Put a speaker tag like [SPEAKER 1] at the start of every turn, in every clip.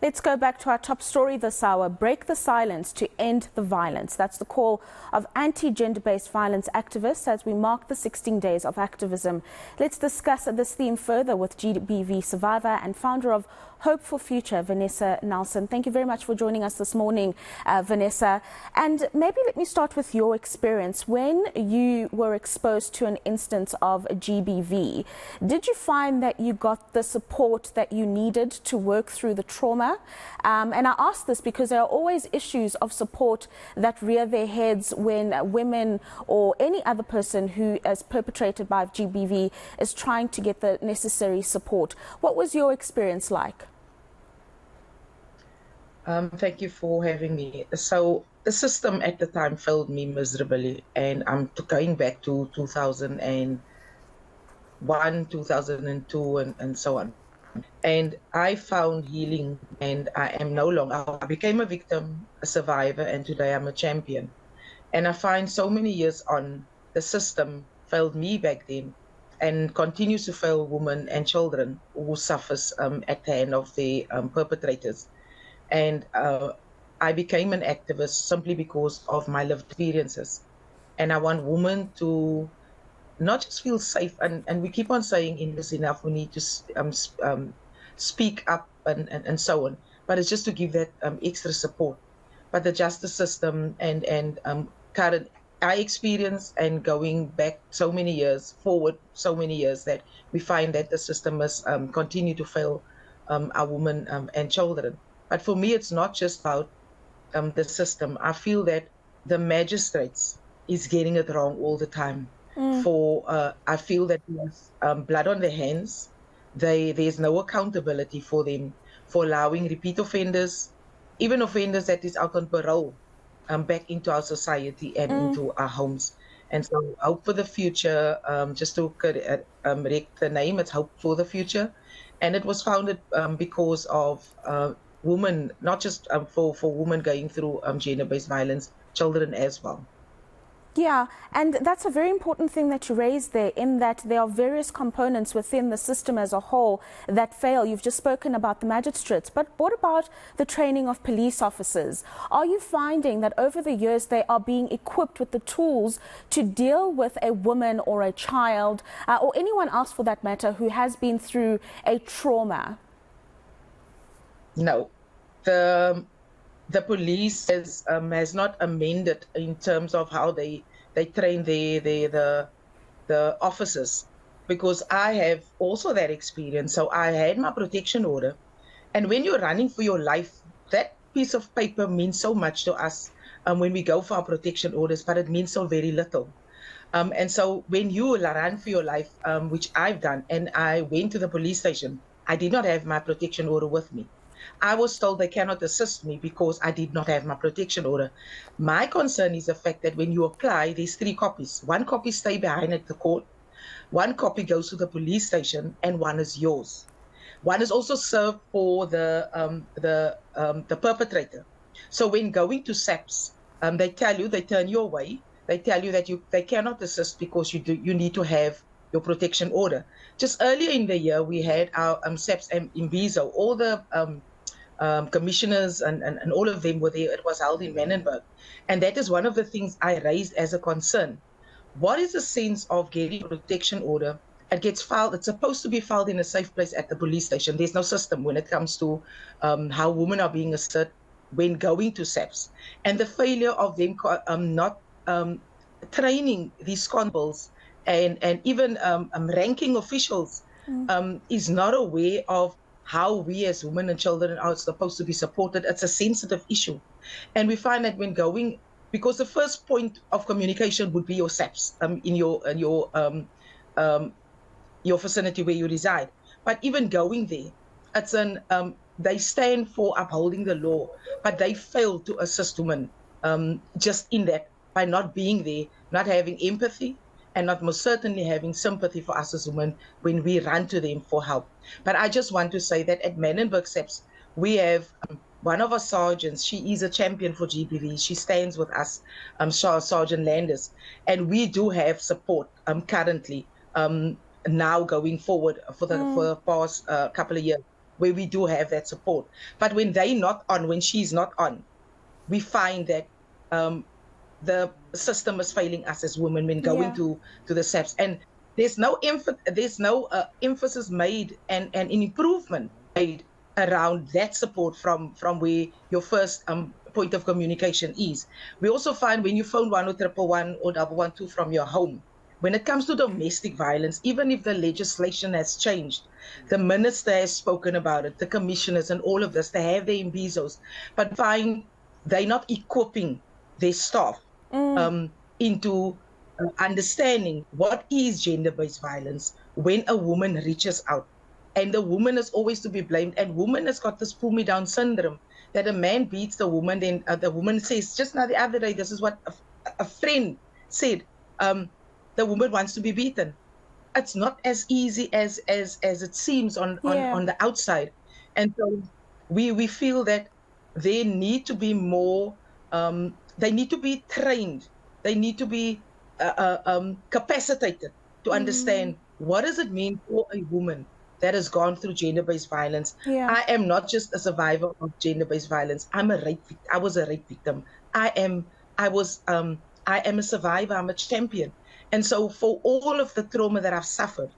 [SPEAKER 1] Let's go back to our top story this hour. Break the silence to end the violence. That's the call of anti-gender-based violence activists as we mark the 16 days of activism. Let's discuss this theme further with GBV survivor and founder of Hope for Future, Vanessa Nelson. Thank you very much for joining us this morning, Vanessa. And maybe let me start with your experience. When you were exposed to an instance of GBV, did you find that you got the support that you needed to work through the trauma? And I ask this because there are always issues of support that rear their heads when women or any other person who is perpetrated by GBV is trying to get the necessary support. What was your experience like?
[SPEAKER 2] Thank you for having me. So the system at the time failed me miserably, and I'm going back to 2001, 2002, and so on. And I found healing, and I am no longer. I became a victim, a survivor, and today I'm a champion. And I find so many years on, the system failed me back then, and continues to fail women and children who suffers at the hand of the perpetrators. And I became an activist simply because of my lived experiences. And I want women to not just feel safe, and we keep on saying in this enough, we need to speak up and so on, but it's just to give that extra support. But the justice system and current I experience, and going back so many years forward, so many years, that we find that the system must continue to fail our women and children. But for me, it's not just about the system. I feel that the magistrates is getting it wrong all the time. I feel that there's blood on their hands. There's no accountability for them for allowing repeat offenders, even offenders that is out on parole, back into our society and into our homes. And so Hope for the Future, just to correct the name, it's Hope for the Future. And it was founded because of women, not just for women going through gender-based violence, children as well.
[SPEAKER 1] Yeah, and that's a very important thing that you raised there, in that there are various components within the system as a whole that fail. You've just spoken about the magistrates, but what about the training of police officers? Are you finding that over the years they are being equipped with the tools to deal with a woman or a child, or anyone else for that matter, who has been through a trauma?
[SPEAKER 2] No, the police has not amended in terms of how they train the officers, because I have also that experience. So I had my protection order, and when you're running for your life, that piece of paper means so much to us when we go for our protection orders, but it means so very little. And so when you run for your life, which I've done, and I went to the police station, I did not have my protection order with me. I was told they cannot assist me because I did not have my protection order. My concern is the fact that when you apply, there's 3 copies. 1 copy stays behind at the court, 1 copy goes to the police station, and 1 is yours. 1 is also served for the perpetrator. So when going to SAPS, they tell you, they turn you away. They tell you that they cannot assist because you need to have your protection order. Just earlier in the year, we had our SAPS in Viso. All the commissioners and all of them were there. It was held in Menenberg. And that is one of the things I raised as a concern. What is the sense of getting a protection order? It gets filed, it's supposed to be filed in a safe place at the police station. There's no system when it comes to how women are being assisted when going to SAPS. And the failure of them not training these constables and even ranking officials is not aware of how we as women and children are supposed to be supported. It's a sensitive issue. And we find that when going, because the first point of communication would be your SAPS in your vicinity where you reside. But even going there, it's they stand for upholding the law, but they fail to assist women just in that, by not being there, not having empathy, and not most certainly having sympathy for us as women when we run to them for help. But I just want to say that at Menenberg SAPS, we have one of our sergeants. She is a champion for GBV. She stands with us, Sergeant Landis, and we do have support currently now going forward for the past couple of years, where we do have that support. But when they're not on, when she's not on, we find that the system is failing us as women when going to the SAPs. And there's no emphasis made and an improvement made around that support from where your first point of communication is. We also find when you phone 10111 or 112 from your home, when it comes to domestic violence, even if the legislation has changed, the minister has spoken about it, the commissioners and all of this, they have their imbizos, but find they're not equipping their staff into understanding what is gender-based violence when a woman reaches out. And the woman is always to be blamed. And woman has got this pull-me-down syndrome, that a man beats the woman, then the woman says, just now the other day, this is what a friend said, the woman wants to be beaten. It's not as easy as it seems on the outside. And so we feel that they need to be more, they need to be trained, they need to be capacitated to understand what does it mean for a woman that has gone through gender-based violence. I am not just a survivor of gender-based violence. I was a rape victim. I am a survivor. I'm a champion. And so for all of the trauma that I've suffered,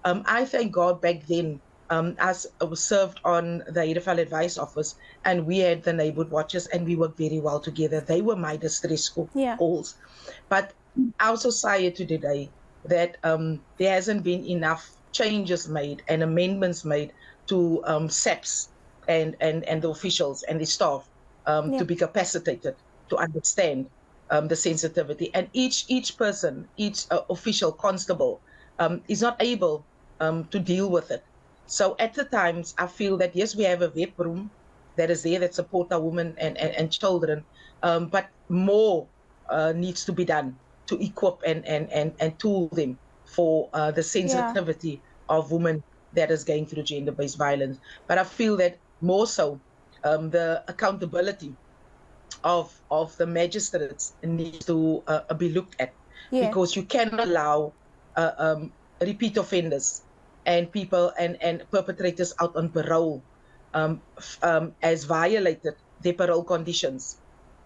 [SPEAKER 2] I thank God back then, as I was served on the Hedefeld Advice Office, and we had the neighborhood watchers, and we worked very well together. They were my distress calls. But our society today, that there hasn't been enough changes made and amendments made to SAPs and the officials and the staff to be capacitated to understand the sensitivity. And each person, each official constable is not able to deal with it. So at the times, I feel that, yes, we have a WEP room that is there that support our women and children, but more needs to be done to equip and tool them for the sensitivity of women that is going through gender-based violence. But I feel that more so the accountability of the magistrates needs to be looked at, because you cannot allow repeat offenders and people and perpetrators out on parole as violated their parole conditions,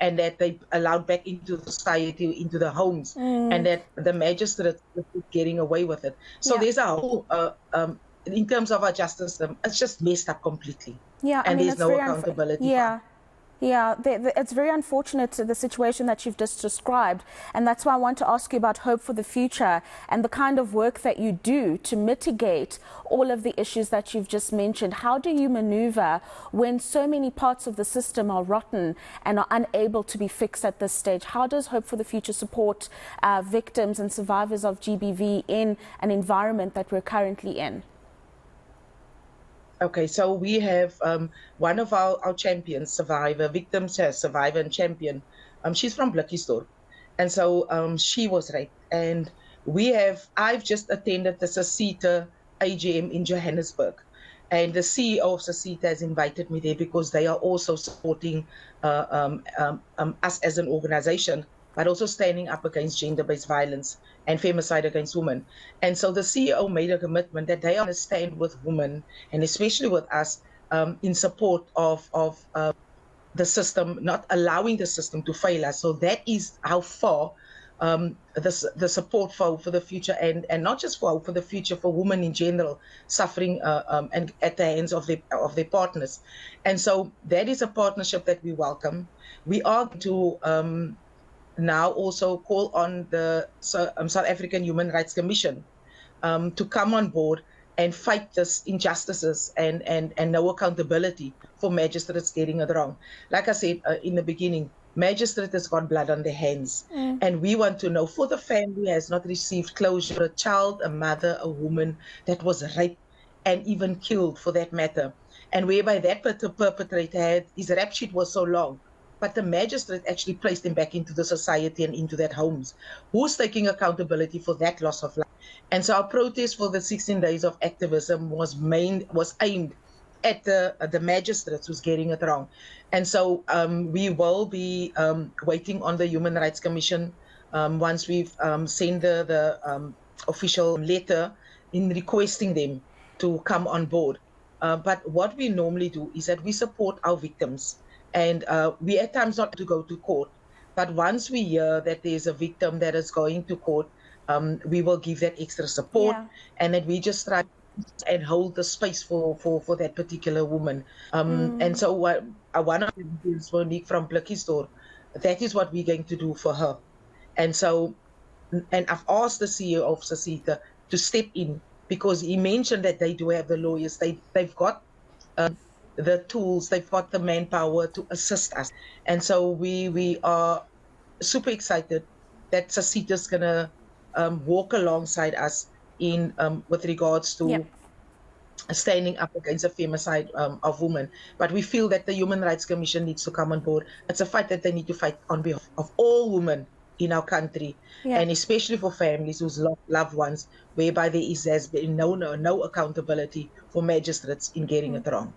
[SPEAKER 2] and that they allowed back into society, into the homes, and that the magistrates are getting away with it. So there's a whole, in terms of our justice system, it's just messed up completely. And there's no accountability.
[SPEAKER 1] It's very unfortunate, the situation that you've just described, and that's why I want to ask you about hope for the future and the kind of work that you do to mitigate all of the issues that you've just mentioned. How do you maneuver when so many parts of the system are rotten and are unable to be fixed at this stage? How does Hope for the Future support victims and survivors of GBV in an environment that we're currently in?
[SPEAKER 2] Okay, so we have one of our champions, survivor and champion. She's from Blikkiesdorp, and so she was raped. And I've just attended the SACITA AGM in Johannesburg, and the CEO of SACITA has invited me there because they are also supporting us as an organization, but also standing up against gender-based violence and femicide against women. And so the CEO made a commitment that they understand with women, and especially with us, in support of the system, not allowing the system to fail us. So that is how far the support for the future, and not just for the future, for women in general suffering and at the hands of their partners. And so that is a partnership that we welcome. We are to now also call on the South African Human Rights Commission to come on board and fight this injustices and no accountability for magistrates getting it wrong. Like I said in the beginning, magistrate has got blood on their hands. And we want to know, for the family has not received closure, a child, a mother, a woman that was raped and even killed for that matter, and whereby that perpetrator his rap sheet was so long, but the magistrate actually placed him back into the society and into that homes. Who's taking accountability for that loss of life? And so our protest for the 16 days of activism was aimed at the magistrates who's getting it wrong. And so we will be waiting on the Human Rights Commission once we've sent the official letter in requesting them to come on board. But what we normally do is that we support our victims, and we at times not to go to court. But once we hear that there's a victim that is going to court, we will give that extra support,
[SPEAKER 1] Yeah.
[SPEAKER 2] and that we just try and hold the space for that particular woman. And so one of the videos, Monique from Blikkie Store, that is what we're going to do for her. And so, and I've asked the CEO of Sasita to step in, because he mentioned that they do have the lawyers, they've got the tools, they've got the manpower to assist us. And so we are super excited that Sasita's gonna walk alongside us in with regards to
[SPEAKER 1] Yep.
[SPEAKER 2] standing up against the femicide of women. But we feel that the Human Rights Commission needs to come on board. It's a fight that they need to fight on behalf of all women in our country,
[SPEAKER 1] Yeah.
[SPEAKER 2] and especially for families whose loved ones, whereby there has been no accountability for magistrates in getting it wrong.